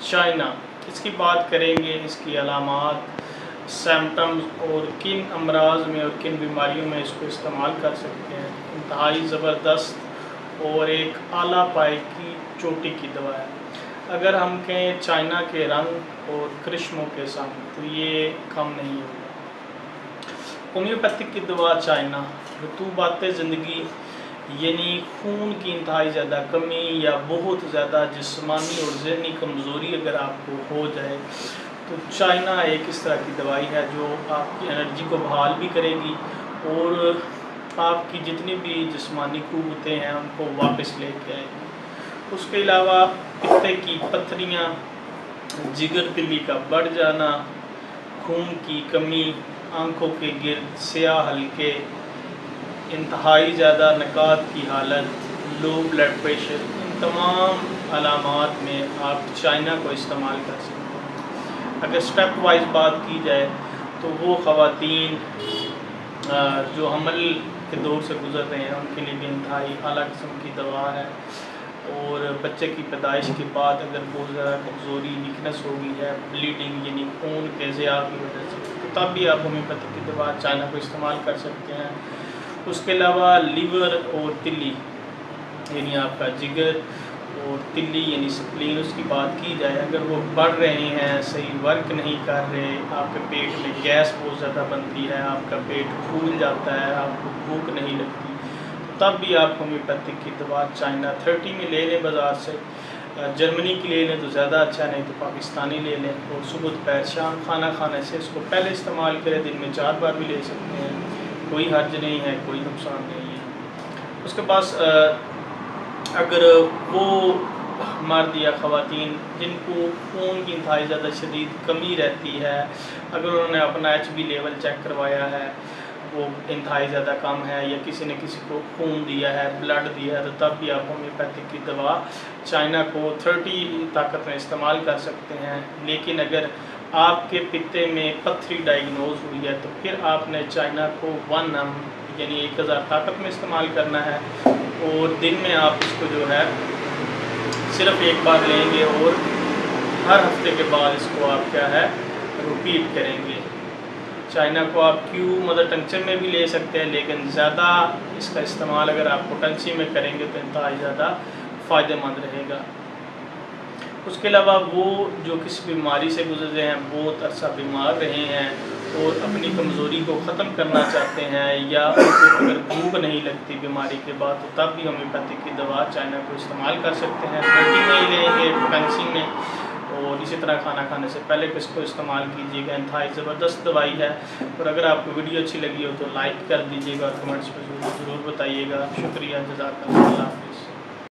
China, इसकी बात करेंगे, इसकी अलामात, सिम्टम्स और किन अमराज में और किन बीमारियों में इसको इस्तेमाल कर सकते हैं। इंतहाई ज़बरदस्त और एक आला पाए की चोटी की दवा है। अगर हम कहें चाइना के रंग और करिश्मों के संग तो ये कम नहीं होगा। होम्योपैथिक की दवा चाइना, रतूबात ज़िंदगी यानी खून की इंतहाई ज़्यादा कमी या बहुत ज़्यादा जिस्मानी और ज़हनी कमज़ोरी अगर आपको हो जाए तो चाइना एक इस तरह की दवाई है जो आपकी एनर्जी को बहाल भी करेगी और आपकी जितनी भी जिस्मानी क़ुव्वतें हैं उनको वापस लेके आएगी। उसके अलावा पित्ते की पथरियाँ, जिगर तिल्ली का बढ़ जाना, खून की कमी, आँखों के गिर्द स्याह हल्के, इंतहाई ज़्यादा नकात की हालत, लो ब्लड प्रेशर, इन तमाम अलामात में आप चाइना को इस्तेमाल कर सकते हैं। अगर स्टेप वाइज बात की जाए तो वो ख़वातीन जो हमल के दौर से गुज़र रहे हैं उनके लिए भी इंतहाई आला किस्म की दवा है। और बच्चे की पैदाइश के बाद अगर बहुत ज़्यादा कमज़ोरी, वीकनेस हो गई है, ब्लीडिंग यानी खून के ज़िया की वजह से, तो तब भी आप होम्योपैथिक की दवा चाइना को इस्तेमाल कर सकते हैं। उसके अलावा लीवर और तिल्ली यानी आपका जिगर और तिल्ली यानी स्प्लीन, उसकी बात की जाए, अगर वो बढ़ रहे हैं, सही वर्क नहीं कर रहे, आपके पेट में गैस बहुत ज़्यादा बनती है, आपका पेट फूल जाता है, आपको भूख नहीं लगती, तब भी आप होम्योपैथिक की दवा चाइना 30 में ले लें बाज़ार से। जर्मनी की ले लें तो ज़्यादा अच्छा, नहीं तो पाकिस्तानी ले लें। और सुबह दोपहर शाम खाना खाने से इसको पहले इस्तेमाल करें, दिन में 4 बार भी ले सकते हैं, कोई हर्ज नहीं है, कोई नुकसान नहीं है। उसके पास अगर वो मर्द या ख़वातीन जिनको खून की इंतहाई ज़्यादा शदीद कमी रहती है, अगर उन्होंने अपना HB लेवल चेक करवाया है वो इंतहाई ज़्यादा कम है या किसी ने किसी को खून दिया है, ब्लड दिया है, तो तब भी आप होम्योपैथिक की दवा चाइना को 30 ताकत में इस्तेमाल कर सकते हैं। लेकिन अगर आपके पित्ते में पथरी डायग्नोज हुई है तो फिर आपने चाइना को 1 m यानी 1000 ताकत में इस्तेमाल करना है और दिन में आप इसको जो है सिर्फ एक बार लेंगे और हर हफ्ते के बाद इसको आप क्या है रिपीट करेंगे। चाइना को आप मदर टंक्चर में भी ले सकते हैं, लेकिन ज़्यादा इसका इस्तेमाल अगर आप पोटेंसी में करेंगे तो इंतहाई ज़्यादा फ़ायदेमंद रहेगा। उसके अलावा वो जो किसी बीमारी से गुजर रहे हैं, बहुत अरसा बीमार रहे हैं और अपनी कमज़ोरी को ख़त्म करना चाहते हैं या उनको अगर भूख नहीं लगती बीमारी के बाद, तो तब भी होम्योपैथिक की दवा चाइना को इस्तेमाल कर सकते हैं। 30 में ही लेंगे, पोटेंसी में, और इसी तरह खाना खाने से पहले इसको इस्तेमाल कीजिएगा। इंतहाई ज़बरदस्त दवाई है। और अगर आपको वीडियो अच्छी लगी हो तो लाइक कर दीजिएगा और कमेंट्स में ज़रूर बताइएगा। शुक्रिया, जज़ाकल्लाह, अल्लाह हाफ़िज़।